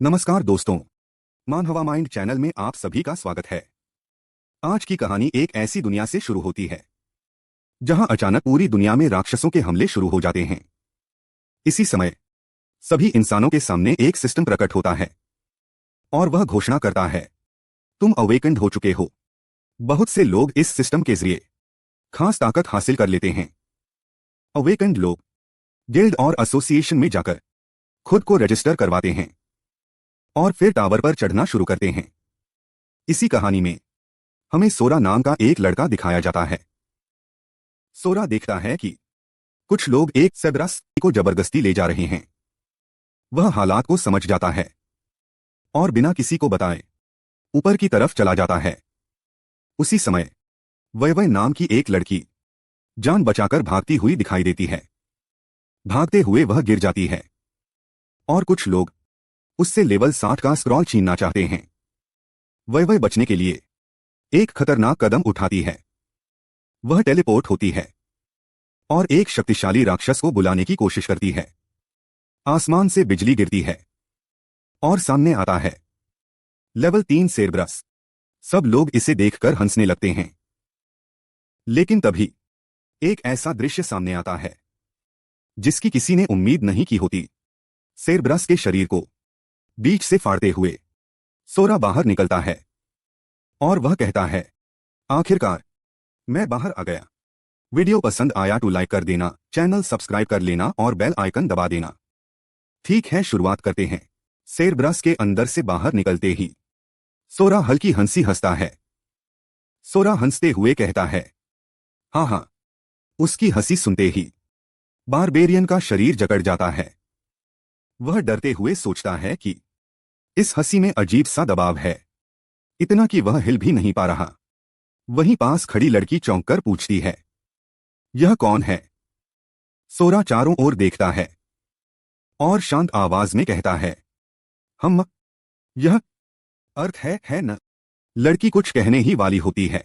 नमस्कार दोस्तों, मानहवा mind channel में आप सभी का स्वागत है। आज की कहानी एक ऐसी दुनिया से शुरू होती है जहां अचानक पूरी दुनिया में राक्षसों के हमले शुरू हो जाते हैं। इसी समय सभी इंसानों के सामने एक सिस्टम प्रकट होता है और वह घोषणा करता है, तुम अवेकेंड हो चुके हो। बहुत से लोग इस सिस्टम के जरिए खास ताकत हासिल कर लेते हैं। अवेकेंड लोग गिल्ड और एसोसिएशन में जाकर खुद को रजिस्टर करवाते हैं और फिर टावर पर चढ़ना शुरू करते हैं। इसी कहानी में हमें सोरा नाम का एक लड़का दिखाया जाता है। सोरा देखता है कि कुछ लोग एक सेब्रस को जबरदस्ती ले जा रहे हैं। वह हालात को समझ जाता है और बिना किसी को बताए ऊपर की तरफ चला जाता है। उसी समय वैवय नाम की एक लड़की जान बचाकर भागती हुई दिखाई देती है। भागते हुए वह गिर जाती है और कुछ लोग उससे लेवल 60 का स्क्रॉल छीनना चाहते हैं। वह बचने के लिए एक खतरनाक कदम उठाती है। वह टेलीपोर्ट होती है और एक शक्तिशाली राक्षस को बुलाने की कोशिश करती है। आसमान से बिजली गिरती है और सामने आता है लेवल 3 सेरब्रस। सब लोग इसे देखकर हंसने लगते हैं। लेकिन तभी एक ऐसा दृश्य सामने आता है जिसकी किसी ने उम्मीद नहीं की होती। सेरब्रस के शरीर को बीच से फाड़ते हुए सोरा बाहर निकलता है और वह कहता है, आखिरकार मैं बाहर आ गया। वीडियो पसंद आया तो लाइक कर देना, चैनल सब्सक्राइब कर लेना और बेल आइकन दबा देना। ठीक है, शुरुआत करते हैं। सेरब्रस के अंदर से बाहर निकलते ही सोरा हल्की हंसी हंसता है। सोरा हंसते हुए कहता है, हाँ हाँ। उसकी हंसी सुनते ही बारबेरियन का शरीर जकड़ जाता है। वह डरते हुए सोचता है कि इस हंसी में अजीब सा दबाव है, इतना कि वह हिल भी नहीं पा रहा। वहीं पास खड़ी लड़की चौंक कर पूछती है, यह कौन है? सोरा चारों ओर देखता है और शांत आवाज में कहता है, हम। यह अर्थ है न? लड़की कुछ कहने ही वाली होती है।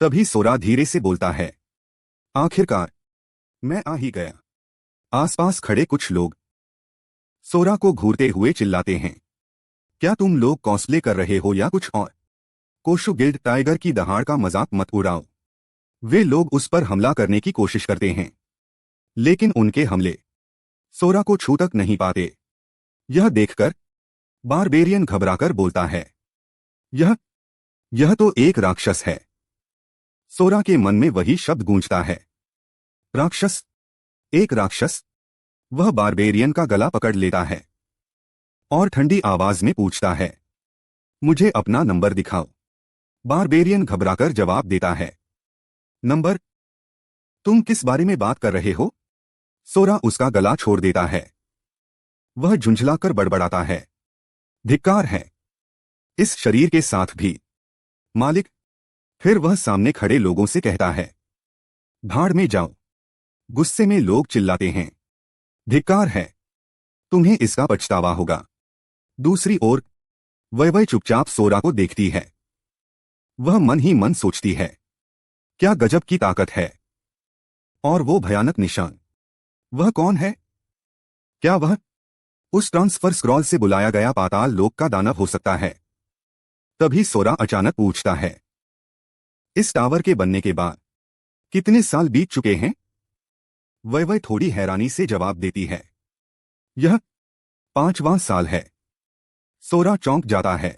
तभी सोरा धीरे से बोलता है, आखिरकार मैं आ ही गया। आसपास खड़े कुछ लोग सोरा को घूरते हुए चिल्लाते हैं, क्या तुम लोग कॉस्प्ले कर रहे हो या कुछ और? कोशु गिल्ड टाइगर की दहाड़ का मजाक मत उड़ाओ। वे लोग उस पर हमला करने की कोशिश करते हैं, लेकिन उनके हमले सोरा को छू तक नहीं पाते। यह देखकर बारबेरियन घबराकर बोलता है, यह तो एक राक्षस है। सोरा के मन में वही शब्द गूंजता है, राक्षस, एक राक्षस। वह बारबेरियन का गला पकड़ लेता है और ठंडी आवाज में पूछता है, मुझे अपना नंबर दिखाओ। बारबेरियन घबराकर जवाब देता है, नंबर? तुम किस बारे में बात कर रहे हो? सोरा उसका गला छोड़ देता है। वह झुंझलाकर बड़बड़ाता है, धिक्कार है इस शरीर के साथ भी, मालिक। फिर वह सामने खड़े लोगों से कहता है, भाड़ में जाओ। गुस्से में लोग चिल्लाते हैं, धिक्कार है, तुम्हें इसका पछतावा होगा। दूसरी ओर वह चुपचाप सोरा को देखती है। वह मन ही मन सोचती है, क्या गजब की ताकत है। और वो भयानक निशान, वह कौन है? क्या वह उस ट्रांसफर स्क्रॉल से बुलाया गया पाताल लोक का दानव हो सकता है? तभी सोरा अचानक पूछता है, इस टावर के बनने के बाद कितने साल बीत चुके हैं? वह थोड़ी हैरानी से जवाब देती है, यह 5वां साल है। सोरा चौंक जाता है,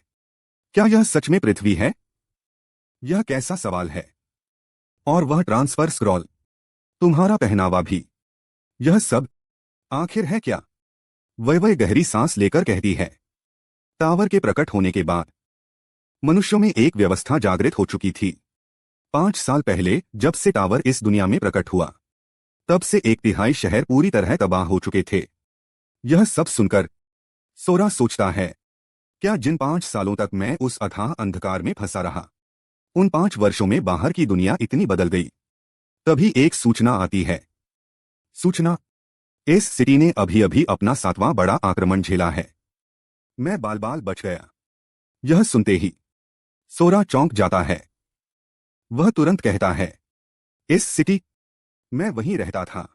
क्या यह सच में पृथ्वी है? यह कैसा सवाल है? और वह ट्रांसफर स्क्रॉल, तुम्हारा पहनावा भी, यह सब आखिर है क्या? वह गहरी सांस लेकर कहती है, टावर के प्रकट होने के बाद मनुष्यों में एक व्यवस्था जागृत हो चुकी थी। 5 साल पहले जब से टावर इस दुनिया में प्रकट हुआ, तब से 1/3 शहर पूरी तरह तबाह हो चुके थे। यह सब सुनकर सोरा सोचता है, क्या जिन 5 सालों तक मैं उस अथाह अंधकार में फंसा रहा, उन 5 वर्षों में बाहर की दुनिया इतनी बदल गई। तभी एक सूचना आती है। सूचना, इस सिटी ने अभी अभी अपना 7वां बड़ा आक्रमण झेला है। मैं बाल बाल बच गया। यह सुनते ही सोरा चौंक जाता है। वह तुरंत कहता है, इस सिटी? मैं वहीं रहता था।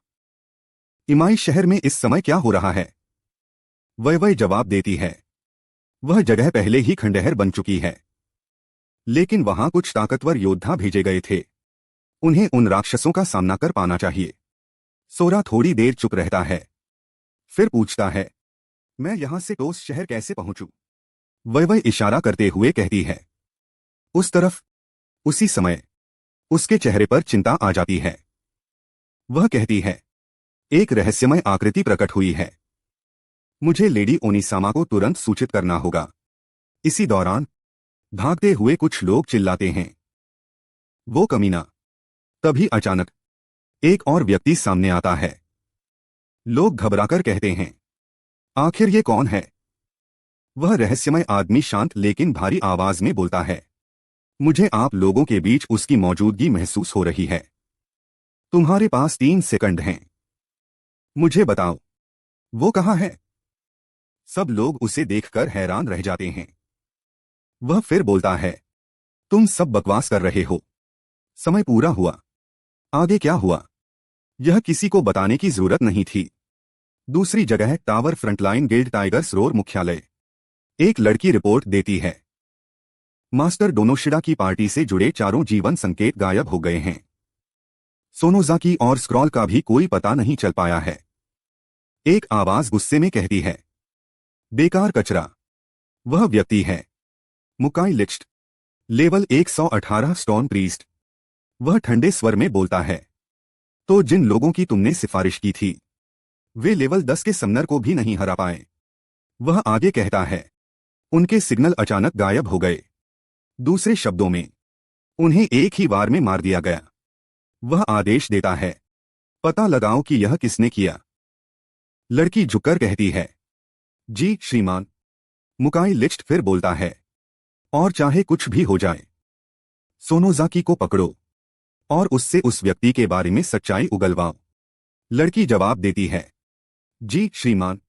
इमाई शहर में इस समय क्या हो रहा है? वह जवाब देती है, वह जगह पहले ही खंडहर बन चुकी है, लेकिन वहां कुछ ताकतवर योद्धा भेजे गए थे। उन्हें उन राक्षसों का सामना कर पाना चाहिए। सोरा थोड़ी देर चुप रहता है, फिर पूछता है, मैं यहां से टोस शहर कैसे पहुंचूं? वह इशारा करते हुए कहती है, उस तरफ। उसी समय उसके चेहरे पर चिंता आ जाती है। वह कहती है, एक रहस्यमय आकृति प्रकट हुई है। मुझे लेडी ओनिसामा को तुरंत सूचित करना होगा। इसी दौरान भागते हुए कुछ लोग चिल्लाते हैं, वो कमीना। तभी अचानक एक और व्यक्ति सामने आता है। लोग घबराकर कहते हैं, आखिर ये कौन है? वह रहस्यमय आदमी शांत लेकिन भारी आवाज में बोलता है, मुझे आप लोगों के बीच उसकी मौजूदगी महसूस हो रही है। तुम्हारे पास 3 सेकंड हैं। मुझे बताओ, वो कहाँ है? सब लोग उसे देखकर हैरान रह जाते हैं। वह फिर बोलता है, तुम सब बकवास कर रहे हो। समय पूरा हुआ। आगे क्या हुआ यह किसी को बताने की जरूरत नहीं थी। दूसरी जगह tower frontline guild tigers roar मुख्यालय। एक लड़की रिपोर्ट देती है, मास्टर डोनोशिडा की पार्टी से जुड़े 4 जीवन संकेत गायब हो गए हैं। सोनोजाकी और स्क्रॉल का भी कोई पता नहीं चल पाया है। एक आवाज गुस्से में कहती है, बेकार कचरा। वह व्यक्ति है Mukai list, level 118 stone priest. वह ठंडे स्वर में बोलता है, तो जिन लोगों की तुमने सिफारिश की थी वे लेवल 10 के समनर को भी नहीं हरा पाए। वह आगे कहता है, उनके सिग्नल अचानक गायब हो गए। दूसरे शब्दों में उन्हें एक ही बार में मार दिया गया। वह आदेश देता है, पता लगाओ कि यह किसने किया। लड़की झुककर कहती है, जी श्रीमान। मुकाई लिस्ट फिर बोलता है, और चाहे कुछ भी हो जाए सोनोजाकी को पकड़ो और उससे उस व्यक्ति के बारे में सच्चाई उगलवाओ। लड़की जवाब देती है, जी श्रीमान।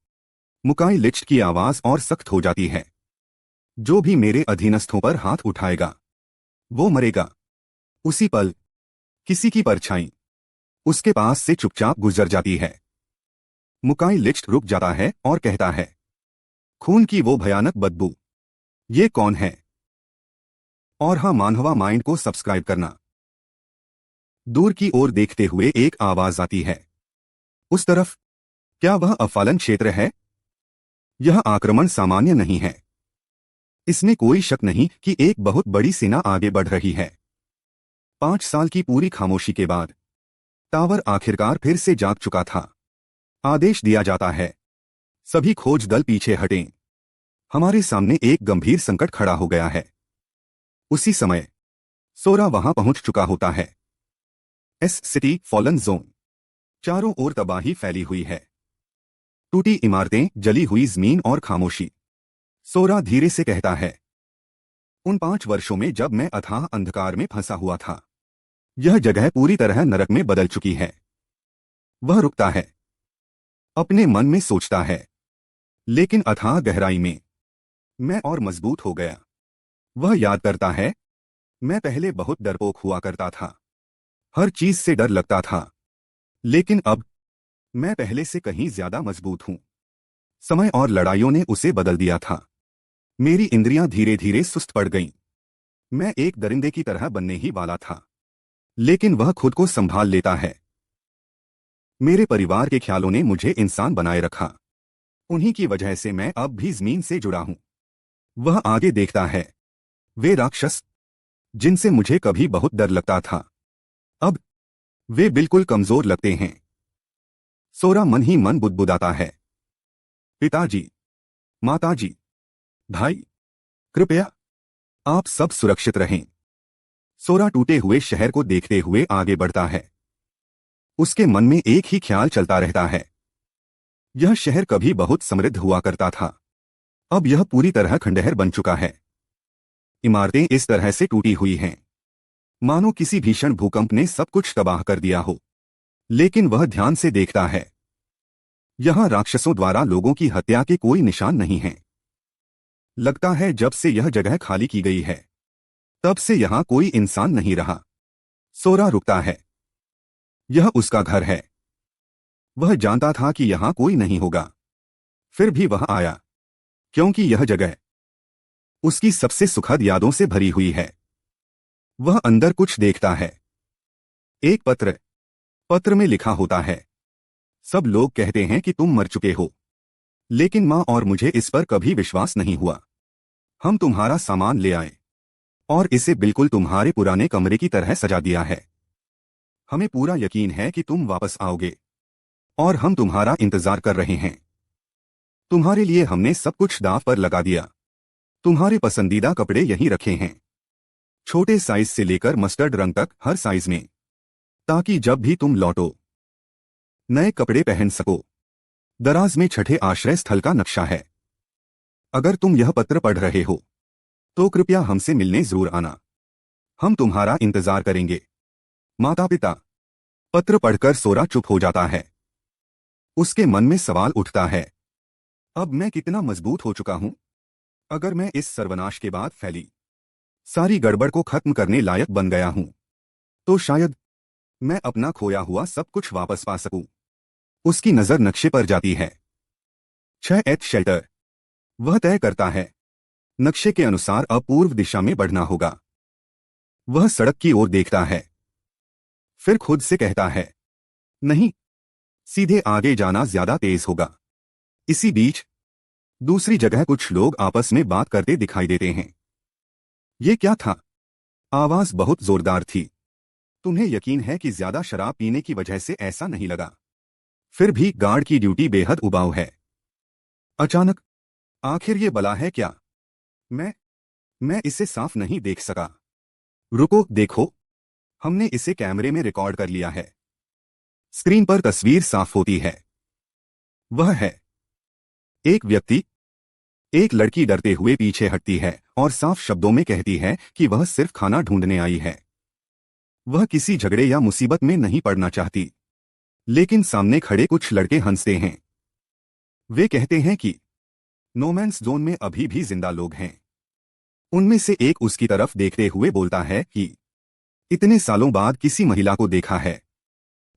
मुकाई लिस्ट की आवाज और सख्त हो जाती है, जो भी मेरे अधीनस्थों पर हाथ उठाएगा वो मरेगा। उसी पल किसी की परछाई उसके पास से चुपचाप गुजर जाती है। मुकाई लिस्ट रुक जाता है और कहता है, खून की वो भयानक बदबू, ये कौन है? और हाँ, मानहवा माइंड को सब्सक्राइब करना। दूर की ओर देखते हुए एक आवाज आती है, उस तरफ। क्या वह अफालन क्षेत्र है? यह आक्रमण सामान्य नहीं है। इसमें कोई शक नहीं कि एक बहुत बड़ी सेना आगे बढ़ रही है। 5 साल की पूरी खामोशी के बाद टावर आखिरकार फिर से जाग चुका था। आदेश दिया जाता है, सभी खोज दल पीछे हटें। हमारे सामने एक गंभीर संकट खड़ा हो गया है। उसी समय सोरा वहां पहुंच चुका होता है। S city fallen zone. चारों ओर तबाही फैली हुई है, टूटी इमारतें, जली हुई जमीन और खामोशी। सोरा धीरे से कहता है, उन 5 वर्षों में जब मैं अथाह अंधकार में फंसा हुआ था, यह जगह पूरी तरह नरक में बदल चुकी है। वह रुकता है, अपने मन में सोचता है, लेकिन अथाह गहराई में मैं और मजबूत हो गया। वह याद करता है, मैं पहले बहुत डरपोक हुआ करता था। हर चीज से डर लगता था, लेकिन अब मैं पहले से कहीं ज्यादा मजबूत हूं। समय और लड़ाइयों ने उसे बदल दिया था। मेरी इंद्रियां धीरे धीरे सुस्त पड़ गईं। मैं एक दरिंदे की तरह बनने ही वाला था, लेकिन वह खुद को संभाल लेता है। मेरे परिवार के ख्यालों ने मुझे इंसान बनाए रखा। उन्हीं की वजह से मैं अब भी जमीन से जुड़ा हूं। वह आगे देखता है, वे राक्षस जिनसे मुझे कभी बहुत डर लगता था, अब वे बिल्कुल कमजोर लगते हैं। सोरा मन ही मन बुदबुदाता है, पिताजी, माताजी, भाई, कृपया आप सब सुरक्षित रहें। सोरा टूटे हुए शहर को देखते हुए आगे बढ़ता है। उसके मन में एक ही ख्याल चलता रहता है, यह शहर कभी बहुत समृद्ध हुआ करता था, अब यह पूरी तरह खंडहर बन चुका है। इमारतें इस तरह से टूटी हुई हैं मानो किसी भीषण भूकंप ने सब कुछ तबाह कर दिया हो। लेकिन वह ध्यान से देखता है, यहां राक्षसों द्वारा लोगों की हत्या के कोई निशान नहीं हैं। लगता है जब से यह जगह खाली की गई है, तब से यहां कोई इंसान नहीं रहा। सोरा रुकता है, यह उसका घर है। वह जानता था कि यहां कोई नहीं होगा, फिर भी वह आया, क्योंकि यह जगह उसकी सबसे सुखद यादों से भरी हुई है। वह अंदर कुछ देखता है। एक पत्र। पत्र में लिखा होता है, सब लोग कहते हैं कि तुम मर चुके हो, लेकिन मां और मुझे इस पर कभी विश्वास नहीं हुआ। हम तुम्हारा सामान ले आए और इसे बिल्कुल तुम्हारे पुराने कमरे की तरह सजा दिया है। हमें पूरा यकीन है कि तुम वापस आओगे और हम तुम्हारा इंतजार कर रहे हैं। तुम्हारे लिए हमने सब कुछ दांव पर लगा दिया। तुम्हारे पसंदीदा कपड़े यहीं रखे हैं, छोटे साइज से लेकर मस्टर्ड रंग तक, हर साइज में, ताकि जब भी तुम लौटो नए कपड़े पहन सको। दराज में छठे आश्रय स्थल का नक्शा है। अगर तुम यह पत्र पढ़ रहे हो तो कृपया हमसे मिलने जरूर आना। हम तुम्हारा इंतजार करेंगे। माता पिता। पत्र पढ़कर सोरा चुप हो जाता है। उसके मन में सवाल उठता है, अब मैं कितना मजबूत हो चुका हूं? अगर मैं इस सर्वनाश के बाद फैली सारी गड़बड़ को खत्म करने लायक बन गया हूं, तो शायद मैं अपना खोया हुआ सब कुछ वापस पा सकूं। उसकी नजर नक्शे पर जाती है। 6 शेल्टर। वह तय करता है, नक्शे के अनुसार अब पूर्व दिशा में बढ़ना होगा। वह सड़क की ओर देखता है, फिर खुद से कहता है, नहीं, सीधे आगे जाना ज्यादा तेज होगा। इसी बीच दूसरी जगह कुछ लोग आपस में बात करते दिखाई देते हैं। ये क्या था? आवाज बहुत जोरदार थी। तुम्हें यकीन है कि ज्यादा शराब पीने की वजह से ऐसा नहीं लगा? फिर भी गार्ड की ड्यूटी बेहद उबाऊ है। अचानक, आखिर ये बला है क्या? मैं इसे साफ नहीं देख सका। रुको, देखो, हमने इसे कैमरे में रिकॉर्ड कर लिया है। स्क्रीन पर तस्वीर साफ होती है। वह है एक व्यक्ति। एक लड़की डरते हुए पीछे हटती है और साफ शब्दों में कहती है कि वह सिर्फ खाना ढूंढने आई है। वह किसी झगड़े या मुसीबत में नहीं पड़ना चाहती। लेकिन सामने खड़े कुछ लड़के हंसते हैं। वे कहते हैं कि नोमैंस जोन में अभी भी जिंदा लोग हैं। उनमें से एक उसकी तरफ देखते हुए बोलता है कि इतने सालों बाद किसी महिला को देखा है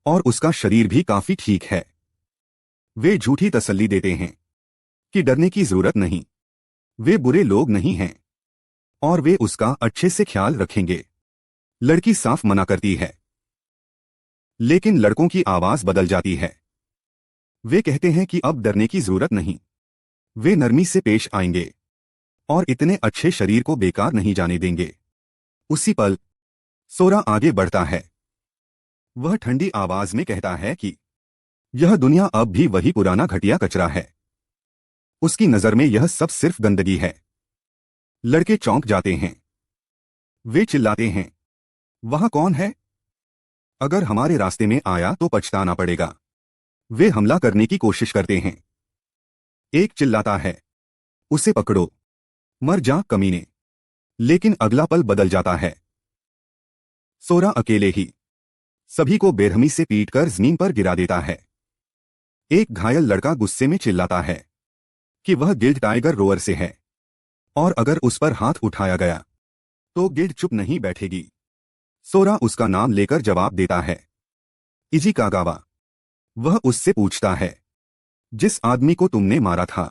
और उसका शरीर भी काफी ठीक है। वे झूठी तसल्ली देते हैं कि डरने की जरूरत नहीं, वे बुरे लोग नहीं हैं और वे उसका अच्छे से ख्याल रखेंगे। लड़की साफ मना करती है, लेकिन लड़कों की आवाज बदल जाती है। वे कहते हैं कि अब डरने की जरूरत नहीं, वे नरमी से पेश आएंगे और इतने अच्छे शरीर को बेकार नहीं जाने देंगे। उसी पल सोरा आगे बढ़ता है। वह ठंडी आवाज में कहता है कि यह दुनिया अब भी वही पुराना घटिया कचरा है। उसकी नजर में यह सब सिर्फ गंदगी है। लड़के चौंक जाते हैं। वे चिल्लाते हैं, वहां कौन है? अगर हमारे रास्ते में आया तो पछताना पड़ेगा। वे हमला करने की कोशिश करते हैं। एक चिल्लाता है, उसे पकड़ो, मर जा कमीने। लेकिन अगला पल बदल जाता है। सोरा अकेले ही सभी को बेरहमी से पीटकर जमीन पर गिरा देता है। एक घायल लड़का गुस्से में चिल्लाता है कि वह गिल्ड टाइगर रोअर से है और अगर उस पर हाथ उठाया गया तो गिल्ड चुप नहीं बैठेगी। सोरा उसका नाम लेकर जवाब देता है, इजी कागावा। वह उससे पूछता है, जिस आदमी को तुमने मारा था,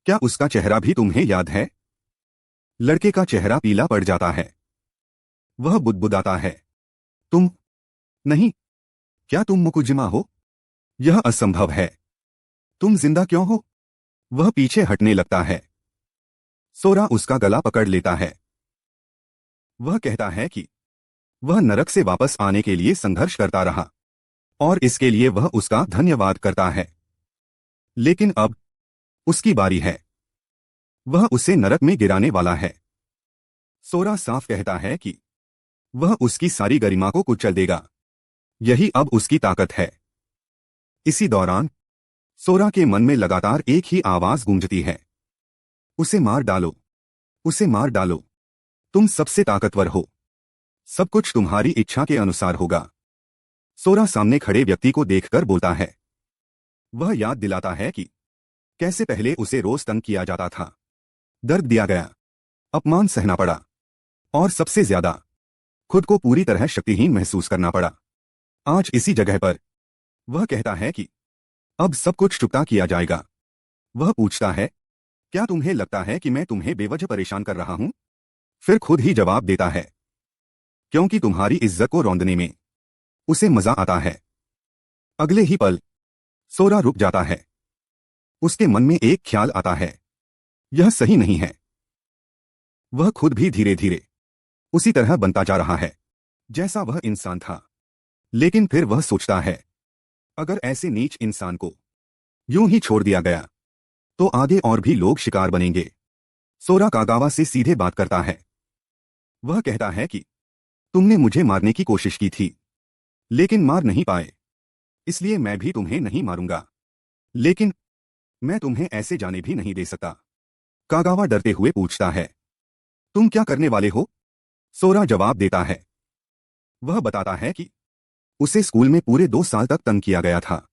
क्या उसका चेहरा भी तुम्हें याद है? लड़के का चेहरा पीला पड़ जाता है। वह बुदबुदाता है, तुम नहीं, क्या तुम मुकुजिमा हो? यह असंभव है। तुम जिंदा क्यों हो? वह पीछे हटने लगता है। सोरा उसका गला पकड़ लेता है। वह कहता है कि वह नरक से वापस आने के लिए संघर्ष करता रहा और इसके लिए वह उसका धन्यवाद करता है। लेकिन अब उसकी बारी है। वह उसे नरक में गिराने वाला है। सोरा साफ कहता है कि वह उसकी सारी गरिमा को कुचल देगा। यही अब उसकी ताकत है। इसी दौरान सोरा के मन में लगातार एक ही आवाज गूंजती है, उसे मार डालो, उसे मार डालो। तुम सबसे ताकतवर हो, सब कुछ तुम्हारी इच्छा के अनुसार होगा। सोरा सामने खड़े व्यक्ति को देखकर बोलता है। वह याद दिलाता है कि कैसे पहले उसे रोज तंग किया जाता था, दर्द दिया गया, अपमान सहना पड़ा और सबसे ज्यादा खुद को पूरी तरह शक्तिहीन महसूस करना पड़ा। आज इसी जगह पर वह कहता है कि अब सब कुछ चुकता किया जाएगा। वह पूछता है, क्या तुम्हें लगता है कि मैं तुम्हें बेवजह परेशान कर रहा हूं? फिर खुद ही जवाब देता है, क्योंकि तुम्हारी इज्जत को रौंदने में उसे मजा आता है। अगले ही पल सोरा रुक जाता है। उसके मन में एक ख्याल आता है, यह सही नहीं है। वह खुद भी धीरे धीरे उसी तरह बनता जा रहा है जैसा वह इंसान था। लेकिन फिर वह सोचता है, अगर ऐसे नीच इंसान को यूं ही छोड़ दिया गया तो आगे और भी लोग शिकार बनेंगे। सोरा कागावा से सीधे बात करता है। वह कहता है कि तुमने मुझे मारने की कोशिश की थी, लेकिन मार नहीं पाए, इसलिए मैं भी तुम्हें नहीं मारूंगा। लेकिन मैं तुम्हें ऐसे जाने भी नहीं दे सकता। कागावा डरते हुए पूछता है, तुम क्या करने वाले हो? सोरा जवाब देता है। वह बताता है कि उसे स्कूल में पूरे 2 साल तक तंग किया गया था।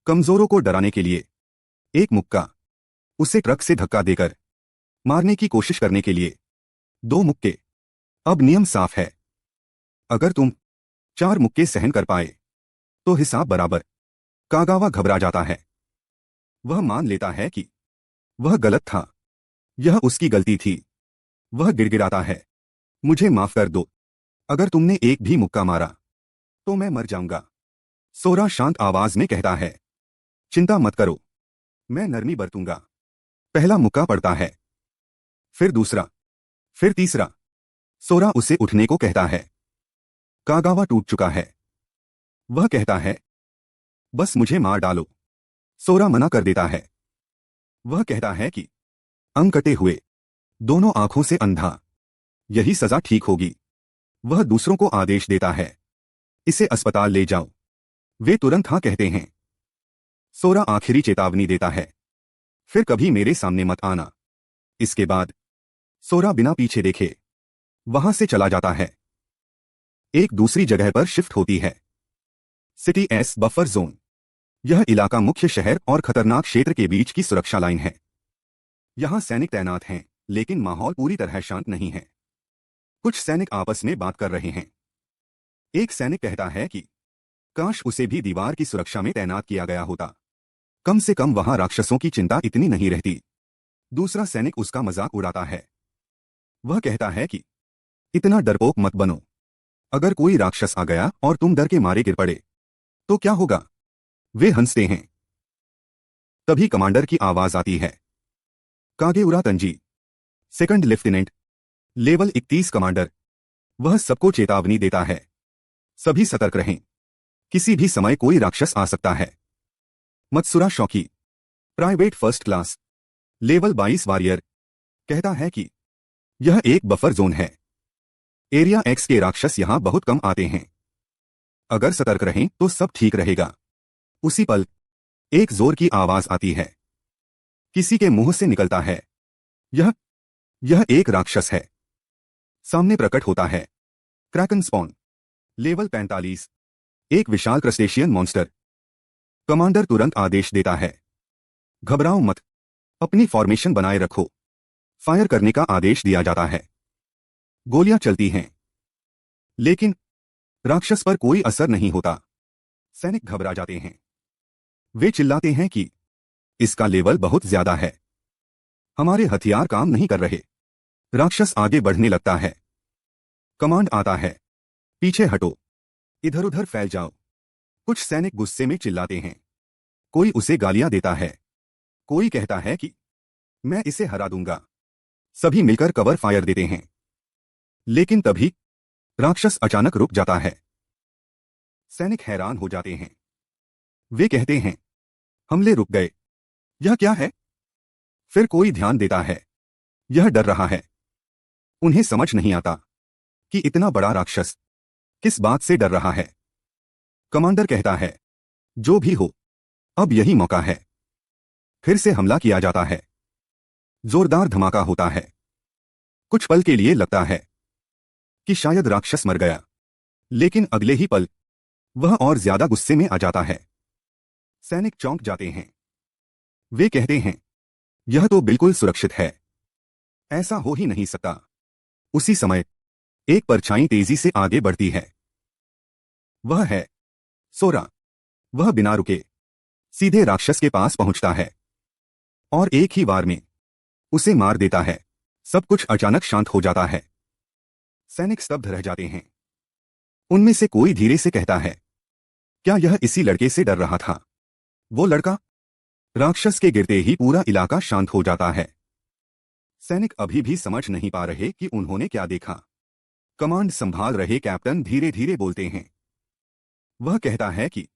कमजोरों को डराने के लिए एक मुक्का, उसे ट्रक से धक्का देकर मारने की कोशिश करने के लिए 2 मुक्के। अब नियम साफ है, अगर तुम 4 मुक्के सहन कर पाए तो हिसाब बराबर। कागावा घबरा जाता है। वह मान लेता है कि वह गलत था, यह उसकी गलती थी। वह गिड़गिड़ाता है, मुझे माफ कर दो, अगर तुमने एक भी मुक्का मारा तो मैं मर जाऊंगा। सोरा शांत आवाज में कहता है, चिंता मत करो, मैं नरमी बरतूंगा। पहला मुक्का पड़ता है, फिर दूसरा, फिर तीसरा। सोरा उसे उठने को कहता है। कागावा टूट चुका है। वह कहता है, बस मुझे मार डालो। सोरा मना कर देता है। वह कहता है कि अंग कटे हुए, दोनों आंखों से अंधा, यही सजा ठीक होगी। वह दूसरों को आदेश देता है, इसे अस्पताल ले जाओ। वे तुरंत हाँ कहते हैं। सोरा आखिरी चेतावनी देता है, फिर कभी मेरे सामने मत आना। इसके बाद सोरा बिना पीछे देखे वहां से चला जाता है। एक दूसरी जगह पर शिफ्ट होती है। City S buffer zone. यह इलाका मुख्य शहर और खतरनाक क्षेत्र के बीच की सुरक्षा लाइन है। यहां सैनिक तैनात हैं, लेकिन माहौल पूरी तरह शांत नहीं है। कुछ सैनिक आपस में बात कर रहे हैं। एक सैनिक कहता है कि काश उसे भी दीवार की सुरक्षा में तैनात किया गया होता, कम से कम वहां राक्षसों की चिंता इतनी नहीं रहती। दूसरा सैनिक उसका मजाक उड़ाता है। वह कहता है कि इतना डरपोक मत बनो, अगर कोई राक्षस आ गया और तुम डर के मारे गिर पड़े तो क्या होगा? वे हंसते हैं। तभी कमांडर की आवाज आती है, कागेउरा तंजी, सेकंड लेफ्टिनेंट, लेवल 31 कमांडर। वह सबको चेतावनी देता है, सभी सतर्क रहें, किसी भी समय कोई राक्षस आ सकता है। Matsuura Shoki, private first class, level 22 warrior, कहता है कि यह एक बफर जोन है। एरिया एक्स के राक्षस यहां बहुत कम आते हैं। अगर सतर्क रहें तो सब ठीक रहेगा। उसी पल एक जोर की आवाज आती है। किसी के मुंह से निकलता है, यह एक राक्षस है। सामने प्रकट होता है क्रैकन स्पॉन, लेवल 45, एक विशाल क्रस्टेशियन मॉन्स्टर। कमांडर तुरंत आदेश देता है, घबराओ मत, अपनी फॉर्मेशन बनाए रखो। फायर करने का आदेश दिया जाता है। गोलियां चलती हैं, लेकिन राक्षस पर कोई असर नहीं होता। सैनिक घबरा जाते हैं। वे चिल्लाते हैं कि इसका लेवल बहुत ज्यादा है, हमारे हथियार काम नहीं कर रहे। राक्षस आगे बढ़ने लगता है। कमांड आता है, पीछे हटो, इधर उधर फैल जाओ। कुछ सैनिक गुस्से में चिल्लाते हैं। कोई उसे गालियां देता है, कोई कहता है कि मैं इसे हरा दूंगा। सभी मिलकर कवर फायर देते हैं। लेकिन तभी राक्षस अचानक रुक जाता है। सैनिक हैरान हो जाते हैं। वे कहते हैं, हमले रुक गए, यह क्या है? फिर कोई ध्यान देता है, यह डर रहा है। उन्हें समझ नहीं आता कि इतना बड़ा राक्षस किस बात से डर रहा है। कमांडर कहता है, जो भी हो, अब यही मौका है। फिर से हमला किया जाता है। जोरदार धमाका होता है। कुछ पल के लिए लगता है कि शायद राक्षस मर गया, लेकिन अगले ही पल वह और ज्यादा गुस्से में आ जाता है। सैनिक चौंक जाते हैं। वे कहते हैं, यह तो बिल्कुल सुरक्षित है, ऐसा हो ही नहीं सकता। उसी समय एक परछाई तेजी से आगे बढ़ती है। वह है सोरा। वह बिना रुके सीधे राक्षस के पास पहुंचता है और एक ही वार में उसे मार देता है। सब कुछ अचानक शांत हो जाता है। सैनिक स्तब्ध रह जाते हैं। उनमें से कोई धीरे से कहता है, क्या यह इसी लड़के से डर रहा था? वो लड़का? राक्षस के गिरते ही पूरा इलाका शांत हो जाता है। सैनिक अभी भी समझ नहीं पा रहे कि उन्होंने क्या देखा। कमांड संभाल रहे कैप्टन धीरे धीरे बोलते हैं। वह कहता है कि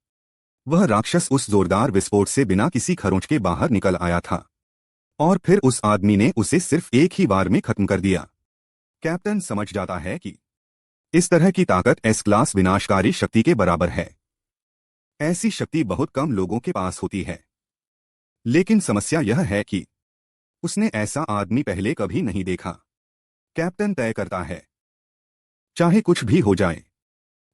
वह राक्षस उस जोरदार विस्फोट से बिना किसी खरोंच के बाहर निकल आया था और फिर उस आदमी ने उसे सिर्फ एक ही बार में खत्म कर दिया। कैप्टन समझ जाता है कि इस तरह की ताकत एस क्लास विनाशकारी शक्ति के बराबर है। ऐसी शक्ति बहुत कम लोगों के पास होती है। लेकिन समस्या यह है कि उसने ऐसा आदमी पहले कभी नहीं देखा। कैप्टन तय करता है, चाहे कुछ भी हो जाए,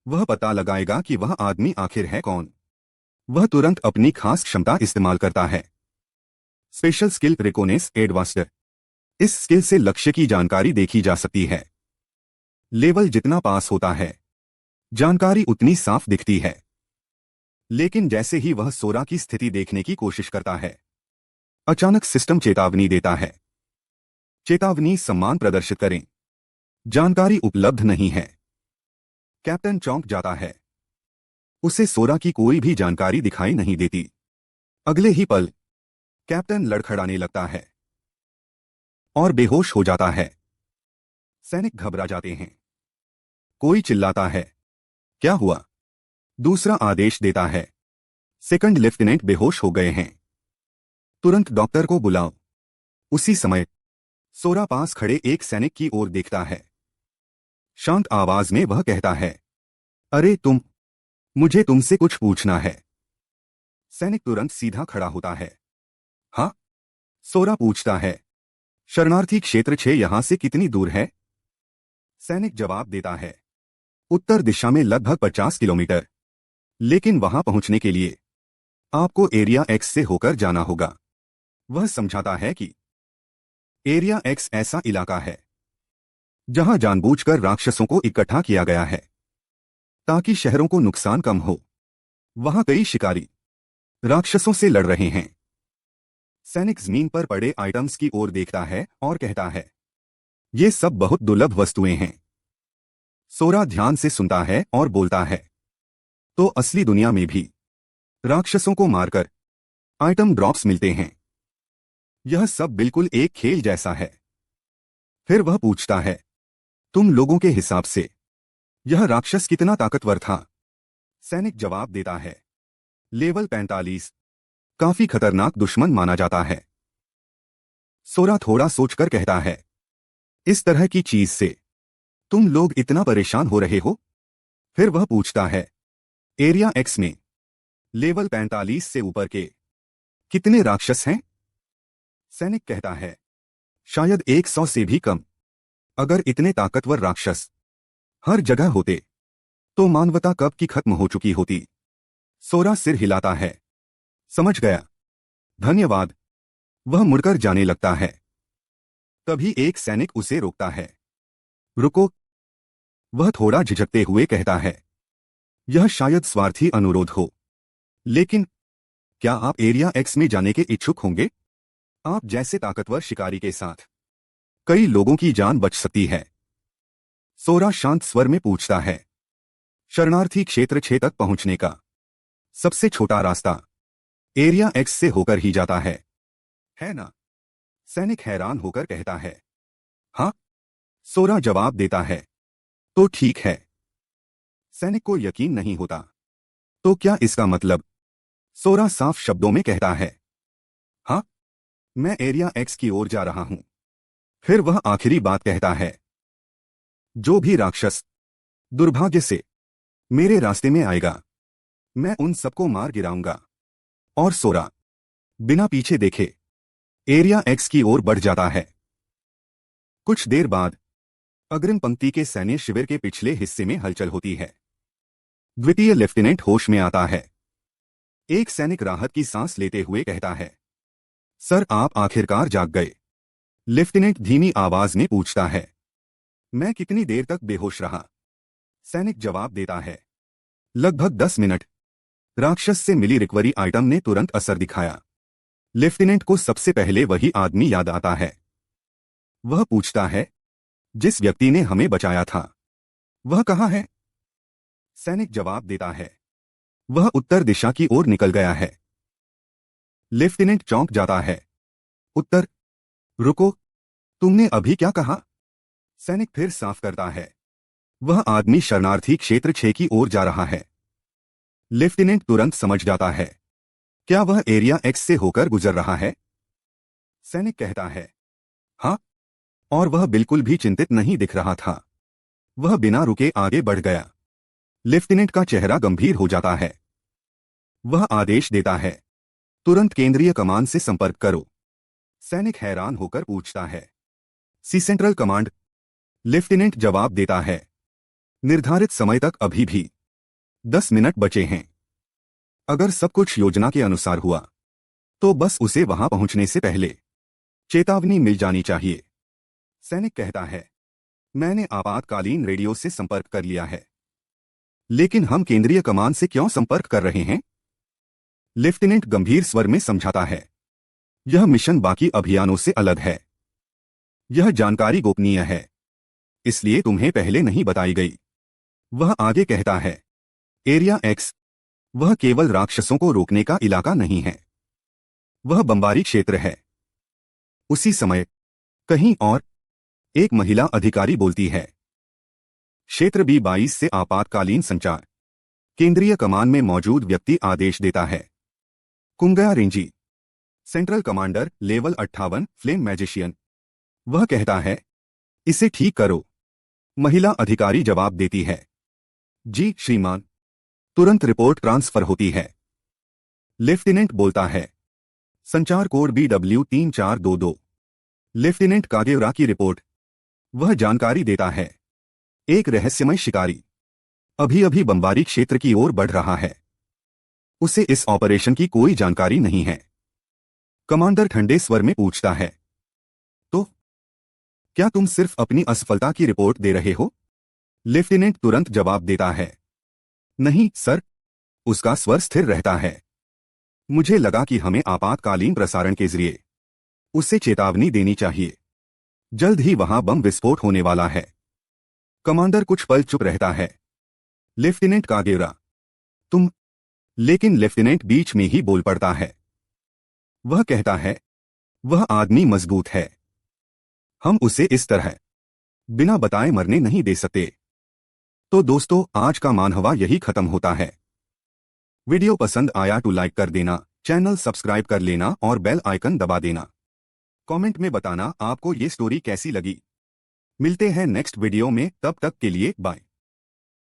वह पता लगाएगा कि वह आदमी आखिर है कौन। वह तुरंत अपनी खास क्षमता इस्तेमाल करता है, स्पेशल स्किल रिकोनेस एडवांस्ड। इस स्किल से लक्ष्य की जानकारी देखी जा सकती है। लेवल जितना पास होता है, जानकारी उतनी साफ दिखती है। लेकिन जैसे ही वह सोरा की स्थिति देखने की कोशिश करता है, अचानक सिस्टम चेतावनी देता है। चेतावनी सम्मान प्रदर्शित करें, जानकारी उपलब्ध नहीं है। कैप्टन चौंक जाता है। उसे सोरा की कोई भी जानकारी दिखाई नहीं देती। अगले ही पल कैप्टन लड़खड़ाने लगता है और बेहोश हो जाता है। सैनिक घबरा जाते हैं। कोई चिल्लाता है, क्या हुआ? दूसरा आदेश देता है, सेकंड लेफ्टिनेंट बेहोश हो गए हैं, तुरंत डॉक्टर को बुलाओ। उसी समय सोरा पास खड़े एक सैनिक की ओर देखता है। शांत आवाज में वह कहता है, अरे मुझे तुमसे कुछ पूछना है। सैनिक तुरंत सीधा खड़ा होता है। हाँ? सोरा पूछता है, शरणार्थी क्षेत्र 6 यहां से कितनी दूर है? सैनिक जवाब देता है, उत्तर दिशा में लगभग 50 किलोमीटर। लेकिन वहां पहुंचने के लिए आपको एरिया एक्स से होकर जाना होगा। वह समझाता है कि एरिया एक्स ऐसा इलाका है जहां जानबूझकर राक्षसों को इकट्ठा किया गया है ताकि शहरों को नुकसान कम हो। वहां कई शिकारी राक्षसों से लड़ रहे हैं। सैनिक जमीन पर पड़े आइटम्स की ओर देखता है और कहता है, ये सब बहुत दुर्लभ वस्तुएं हैं। सोरा ध्यान से सुनता है और बोलता है, तो असली दुनिया में भी राक्षसों को मारकर आइटम ड्रॉप्स मिलते हैं। यह सब बिल्कुल एक खेल जैसा है। फिर वह पूछता है, तुम लोगों के हिसाब से यह राक्षस कितना ताकतवर था? सैनिक जवाब देता है, लेवल 45, काफी खतरनाक दुश्मन माना जाता है। सोरा थोड़ा सोचकर कहता है, इस तरह की चीज से तुम लोग इतना परेशान हो रहे हो? फिर वह पूछता है, एरिया एक्स में लेवल 45 से ऊपर के कितने राक्षस हैं? सैनिक कहता है, शायद 100 से भी कम। अगर इतने ताकतवर राक्षस हर जगह होते तो मानवता कब की खत्म हो चुकी होती। सोरा सिर हिलाता है, समझ गया, धन्यवाद। वह मुड़कर जाने लगता है। तभी एक सैनिक उसे रोकता है। रुको। वह थोड़ा झिझकते हुए कहता है, यह शायद स्वार्थी अनुरोध हो, लेकिन क्या आप एरिया एक्स में जाने के इच्छुक होंगे? आप जैसे ताकतवर शिकारी के साथ कई लोगों की जान बच सकती है। सोरा शांत स्वर में पूछता है, शरणार्थी क्षेत्र 6 तक पहुंचने का सबसे छोटा रास्ता एरिया एक्स से होकर ही जाता है ना? सैनिक हैरान होकर कहता है, हाँ। सोरा जवाब देता है, तो ठीक है। सैनिक को यकीन नहीं होता। तो क्या इसका मतलब? सोरा साफ शब्दों में कहता है, हाँ, मैं एरिया एक्स की ओर जा रहा हूं। फिर वह आखिरी बात कहता है, जो भी राक्षस दुर्भाग्य से मेरे रास्ते में आएगा, मैं उन सबको मार गिराऊंगा। और सोरा बिना पीछे देखे एरिया एक्स की ओर बढ़ जाता है। कुछ देर बाद अग्रिम पंक्ति के सैन्य शिविर के पिछले हिस्से में हलचल होती है। द्वितीय लेफ्टिनेंट होश में आता है। एक सैनिक राहत की सांस लेते हुए कहता है, सर, आप आखिरकार जाग गए। लेफ्टिनेंट धीमी आवाज में पूछता है, मैं कितनी देर तक बेहोश रहा? सैनिक जवाब देता है, लगभग 10 मिनट। राक्षस से मिली रिकवरी आइटम ने तुरंत असर दिखाया। लेफ्टिनेंट को सबसे पहले वही आदमी याद आता है वह पूछता है, जिस व्यक्ति ने हमें बचाया था वह कहाँ है? सैनिक जवाब देता है, वह उत्तर दिशा की ओर निकल गया है। लेफ्टिनेंट चौंक जाता है। उत्तर? रुको, तुमने अभी क्या कहा? सैनिक फिर साफ करता है, वह आदमी शरणार्थी क्षेत्र 6 की ओर जा रहा है। लेफ्टिनेंट तुरंत समझ जाता है, क्या वह एरिया एक्स से होकर गुजर रहा है? सैनिक कहता है, हाँ, और वह बिल्कुल भी चिंतित नहीं दिख रहा था। वह बिना रुके आगे बढ़ गया। लेफ्टिनेंट का चेहरा गंभीर हो जाता है। वह आदेश देता है, तुरंत केंद्रीय कमान से संपर्क करो। सैनिक हैरान होकर पूछता है, सी सेंट्रल कमांड? लेफ्टिनेंट जवाब देता है, निर्धारित समय तक अभी भी 10 मिनट बचे हैं। अगर सब कुछ योजना के अनुसार हुआ तो बस उसे वहां पहुंचने से पहले चेतावनी मिल जानी चाहिए। सैनिक कहता है, मैंने आपातकालीन रेडियो से संपर्क कर लिया है, लेकिन हम केंद्रीय कमान से क्यों संपर्क कर रहे हैं? लेफ्टिनेंट गंभीर स्वर में समझाता है, यह मिशन बाकी अभियानों से अलग है। यह जानकारी गोपनीय है, इसलिए तुम्हें पहले नहीं बताई गई। वह आगे कहता है, एरिया एक्स, वह केवल राक्षसों को रोकने का इलाका नहीं है, वह बमबारी क्षेत्र है। उसी समय कहीं और एक महिला अधिकारी बोलती है, क्षेत्र B22 से आपातकालीन संचार। केंद्रीय कमान में मौजूद व्यक्ति आदेश देता है, कुंगया रेंजी, central commander level 58 flame magician. वह कहता है, इसे ठीक करो। महिला अधिकारी जवाब देती है, जी श्रीमान। तुरंत रिपोर्ट ट्रांसफर होती है। लेफ्टिनेंट बोलता है, संचार कोड BW3422। लेफ्टिनेंट कागेवरा की रिपोर्ट। वह जानकारी देता है, एक रहस्यमय शिकारी अभी अभी बमबारी क्षेत्र की ओर बढ़ रहा है। उसे इस ऑपरेशन की कोई जानकारी नहीं है। कमांडर ठंडे स्वर में पूछता है, तो क्या तुम सिर्फ अपनी असफलता की रिपोर्ट दे रहे हो? लेफ्टिनेंट तुरंत जवाब देता है, नहीं सर। उसका स्वर स्थिर रहता है। मुझे लगा कि हमें आपातकालीन प्रसारण के जरिए उसे चेतावनी देनी चाहिए। जल्द ही वहां बम विस्फोट होने वाला है। कमांडर कुछ पल चुप रहता है। लेफ्टिनेंट कागेरा, तुम? लेकिन लेफ्टिनेंट बीच में ही बोल पड़ता है। वह कहता है, वह आदमी मजबूत है, हम उसे इस तरह बिना बताए मरने नहीं दे सकते। तो दोस्तों, आज का मानहवा यही खत्म होता है। वीडियो पसंद आया तो लाइक कर देना, चैनल सब्सक्राइब कर लेना और बेल आइकन दबा देना। कमेंट में बताना आपको ये स्टोरी कैसी लगी। मिलते हैं नेक्स्ट वीडियो में, तब तक के लिए बाय।